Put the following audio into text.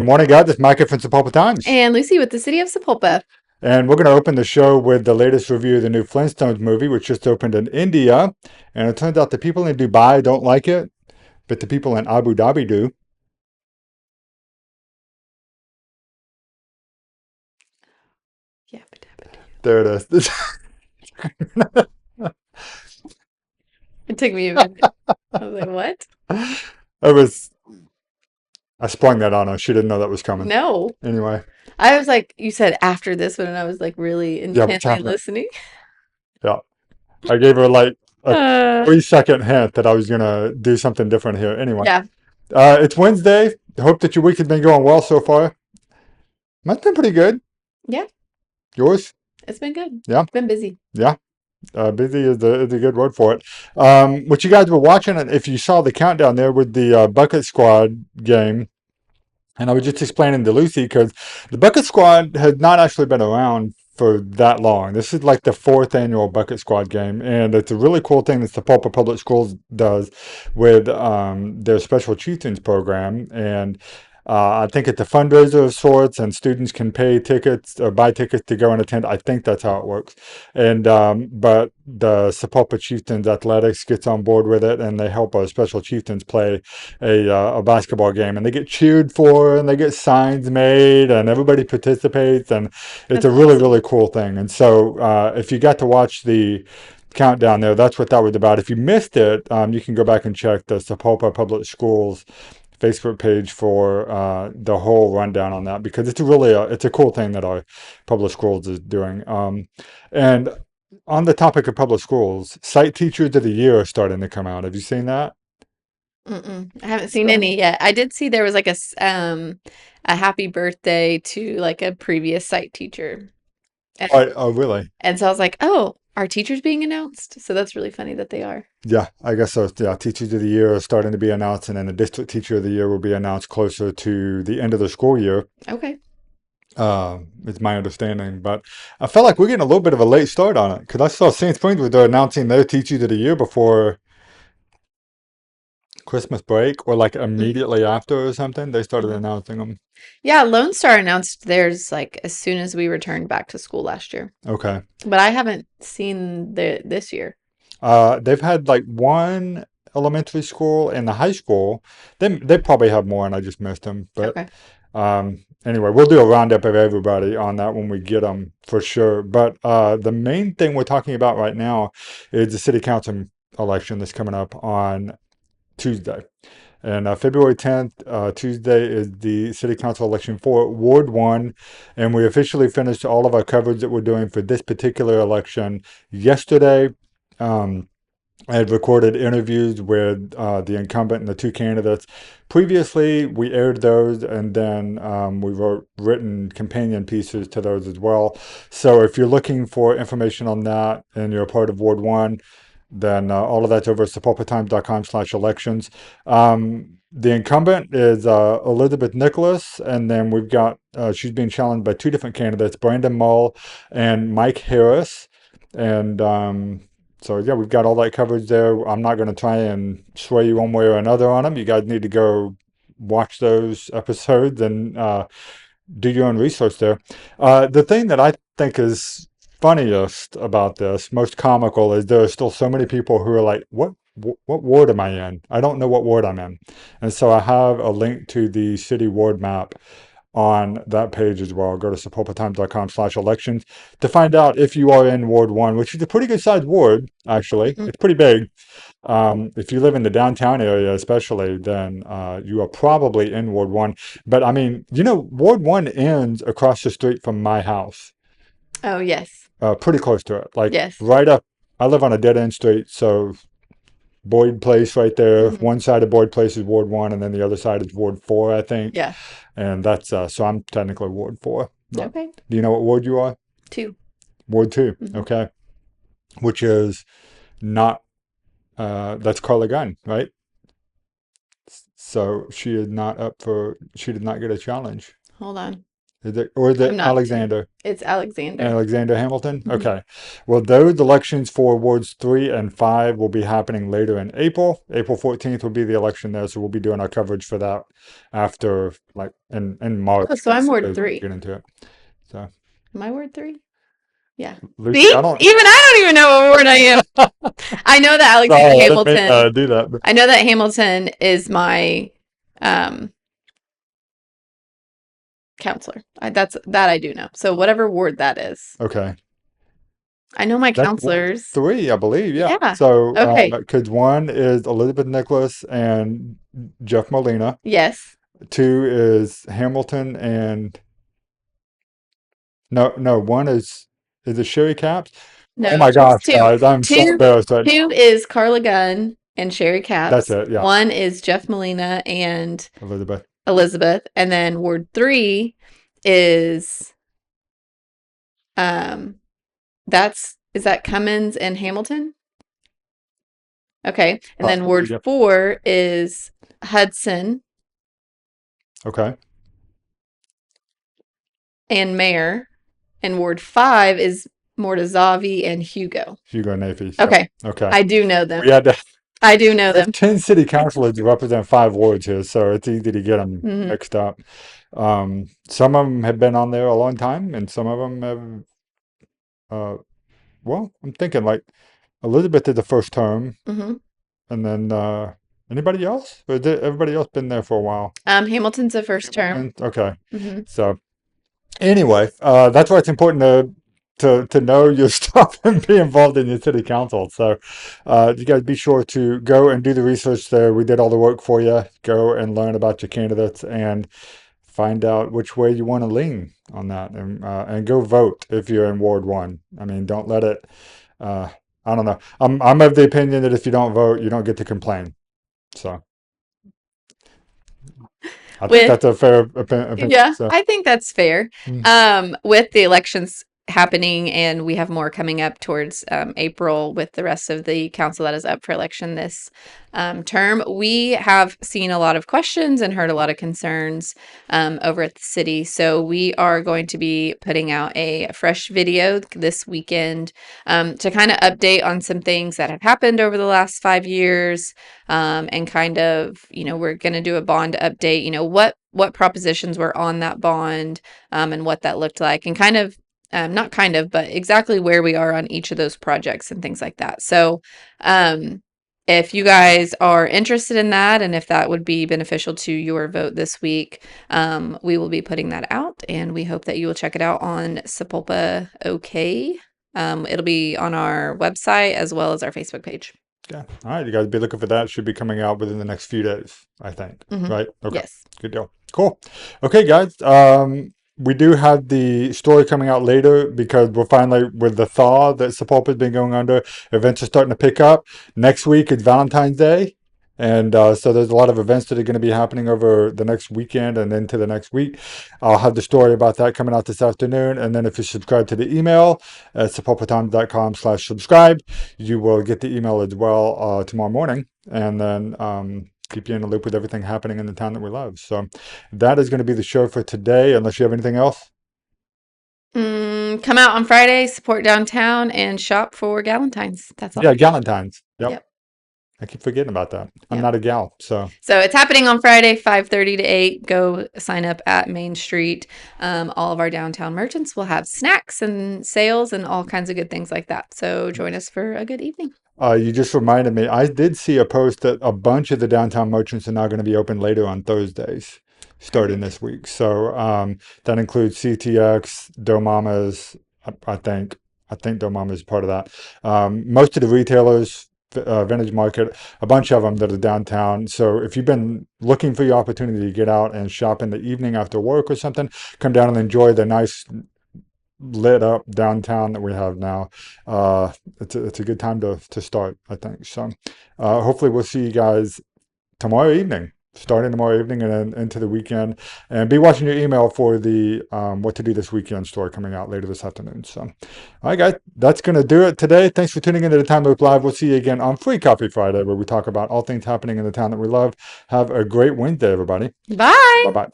Good morning, guys. It's Micah from Sapulpa Times. And Lucy with the City of Sapulpa. And we're going to open the show with the latest review of the new Flintstones movie, which just opened in India. And it turns out the people in Dubai don't like it, but the people in Abu Dhabi do. Yeah, There it is. it took me a minute. I was like, what? It was, I sprung that on her. She didn't know that was coming. No. Anyway, I was like, you said after this one, and I was like really yeah, what's intently happening? listening. Yeah. I gave her like a Uh, 3 second hint that I was going to do something different here. Anyway, yeah, it's Wednesday. I hope that your week has been going well so far. Mine's been pretty good. yeah, Yours? it's been good. Yeah. Been busy. Yeah. Busy is a good word for it. What you guys were watching, and if you saw the countdown there with the Bucket Squad game, and I was just explaining to Lucy because the Bucket Squad has not actually been around for that long. This is like the fourth annual Bucket Squad game, and it's a really cool thing that the Sapulpa Public Schools does with their Special Chieftains program. And I think it's a fundraiser of sorts, and students can pay tickets or buy tickets to go and attend. I think that's how it works. And but the Sapulpa Chieftains Athletics gets on board with it, and they help our Special Chieftains play a basketball game, and they get cheered for, and they get signs made, and everybody participates, and it's That's a really awesome. really cool thing. And so if you got to watch the countdown there, that's what that was about. If you missed it, you can go back and check the Sapulpa Public Schools Facebook page for the whole rundown on that, because it's it's a cool thing that our public schools is doing. And on the topic of public schools, site teachers of the year are starting to come out. Have you seen that? Mm-mm. I haven't seen any yet. I did see there was like a happy birthday to like a previous site teacher. And, Oh, really? and so I was like, oh, are teachers being announced? So that's really funny that they are. Yeah, I guess so. Yeah, teachers of the year are starting to be announced, and then the district teacher of the year will be announced closer to the end of the school year. Okay. It's my understanding, but I felt like we're getting a little bit of a late start on it because I saw St. Springs was announcing their teachers of the year before Christmas break, or like Mhm. immediately after or something. They started Mhm. announcing them. Yeah, Lone Star announced theirs like as soon as we returned back to school last year. Okay. But I haven't seen this year. They've had like one elementary school and the high school. They probably have more, and I just missed them. But Okay. anyway, we'll do a roundup of everybody on that when we get them for sure. But the main thing we're talking about right now is the city council election that's coming up on Tuesday. And February 10th, Tuesday, is the city council election for Ward 1. And we officially finished all of our coverage that we're doing for this particular election yesterday. Um, I had recorded interviews with the incumbent and the two candidates. Previously, we aired those, and then we wrote written companion pieces to those as well. So if you're looking for information on that and you're a part of Ward 1, then all of that's over at sapulpatimes.com/elections. The incumbent is Elizabeth Nicholas, and then we've got, she's being challenged by two different candidates, Brandon Mull and Mike Harris. And so, yeah, we've got all that coverage there. I'm not going to try and sway you one way or another on them. You guys need to go watch those episodes and do your own research there. The thing that I think is funniest about this, most comical, is there are still so many people who are like, what ward am I in? I don't know what ward I'm in. And so I have a link to the city ward map on that page as well. Go to sapulpatimes.com/elections to find out if you are in Ward 1, which is a pretty good sized ward, actually. Mhm. It's pretty big. If you live in the downtown area, especially, then you are probably in Ward 1. But I mean, Ward 1 ends across the street from my house, Oh, yes. pretty close to it. Like Yes. right up, I live on a dead end street. So Boyd Place right there. Hmm. One side of Boyd Place is Ward 1, and then the other side is Ward 4, I think. Yeah. And that's, so I'm technically Ward 4. But Okay. do you know what ward you are? Two. Ward 2. Hmm. Okay. Which is not, that's Carla Gunn, right? So she is not up for, she did not get a challenge. Hold on. Or is I'm it not sure. Alexander? It's Alexander. Alexander Hamilton? Mhm. Okay. Well, those elections for wards 3 and 5 will be happening later in April. April 14th will be the election there, so we'll be doing our coverage for that after, like, in Oh, March, so I'm Ward is when we 3. get into it. So, Am I Ward 3? Yeah. See? Lucy, I don't. Even I don't even know what ward I am. I know that Alexander Sorry, I didn't mean Hamilton. to do that. I know that Hamilton is my um counselor. That's that I do know. So whatever ward that is. Okay. I know my That's Ward counselors. 3, I believe. Yeah. Yeah. So, Okay. because one is Elizabeth Nicholas and Jeff Molina. Yes. Two is Hamilton and no, no. One is it Sherry Caps? Oh No, my just gosh, two. guys, I'm so Two embarrassed right two now. is Carla Gunn and Sherry That's Capps. it. Yeah, One is Jeff Molina and Elizabeth. Elizabeth. And then ward 3 is um that's is that Cummins and Hamilton? Okay. And then Possibly. ward Yep. 4 is Hudson Okay. and Mayor. And ward 5 is Mortazavi and Hugo. Hugo Nafis. Yep. Okay. Okay. I do know them. We had to. I do know There's them. 10 city councilors to represent 5 wards here, so it's easy to get them Hmm. mixed up. Some of them have been on there a long time, and some of them have. Well, I'm thinking like Elizabeth did the first term, Hmm. and then anybody else? Or did everybody else been there for a while? Hamilton's a first term. And okay, Hmm. so anyway, that's why it's important to know your stuff and be involved in your city council. So you guys be sure to go and do the research there. We did all the work for you. Go and learn about your candidates and find out which way you want to lean on that, and go vote if you're in Ward 1. I mean, don't let it. Uh, I don't know. I'm of the opinion that if you don't vote, you don't get to complain. So I think With that's a fair opinion. Yeah, So. I think that's fair. Mm. With the elections happening, and we have more coming up towards April with the rest of the council that is up for election this term, we have seen a lot of questions and heard a lot of concerns over at the city. So we are going to be putting out a fresh video this weekend to kind of update on some things that have happened over the last 5 years, and kind of, we're going to do a bond update, what propositions were on that bond, and what that looked like, and kind of, not kind of, but exactly where we are on each of those projects and things like that. So, if you guys are interested in that, and if that would be beneficial to your vote this week, we will be putting that out, and we hope that you will check it out on Sapulpa OK. It'll be on our website as well as our Facebook page. Yeah. All right. You guys be looking for that. Should be coming out within the next few days, I think. Mhm. Right? Okay. Yes. Good deal. Cool. Okay, guys. We do have the story coming out later because we're finally with the thaw that Sapulpa's been going under. Events are starting to pick up. Next week is Valentine's Day. And so there's a lot of events that are going to be happening over the next weekend and into the next week. I'll have the story about that coming out this afternoon. And then if you subscribe to the email at sapulpatimes.com/subscribe, you will get the email as well tomorrow morning. And then keep you in the loop with everything happening in the town that we love. So that is going to be the show for today, unless you have anything else. Come out on Friday, support downtown, and shop for Galentine's. That's all. Yeah, Galentine's. Yep. Yep. I keep forgetting about that. I'm Yep. not a gal, so. So it's happening on Friday, 5:30 to 8. Go sign up at Main Street. All of our downtown merchants will have snacks and sales and all kinds of good things like that. So join us for a good evening. You just reminded me. I did see a post that a bunch of the downtown merchants are now going to be open later on Thursdays, starting this week. So that includes CTX, Dough Mamas. I think Dough Mama is part of that. Most of the retailers, Vintage Market, a bunch of them that are downtown. So if you've been looking for your opportunity to get out and shop in the evening after work or something, come down and enjoy the nice lit up downtown that we have now. It's a good time to start, I think. So hopefully we'll see you guys tomorrow evening, starting tomorrow evening and then into the weekend. And be watching your email for the what to do this weekend story coming out later this afternoon. So all right, guys, that's going to do it today. Thanks for tuning into the Time Loop Live. We'll see you again on Free Coffee Friday, where we talk about all things happening in the town that we love. Have a great Wednesday, everybody. Bye. Bye-bye.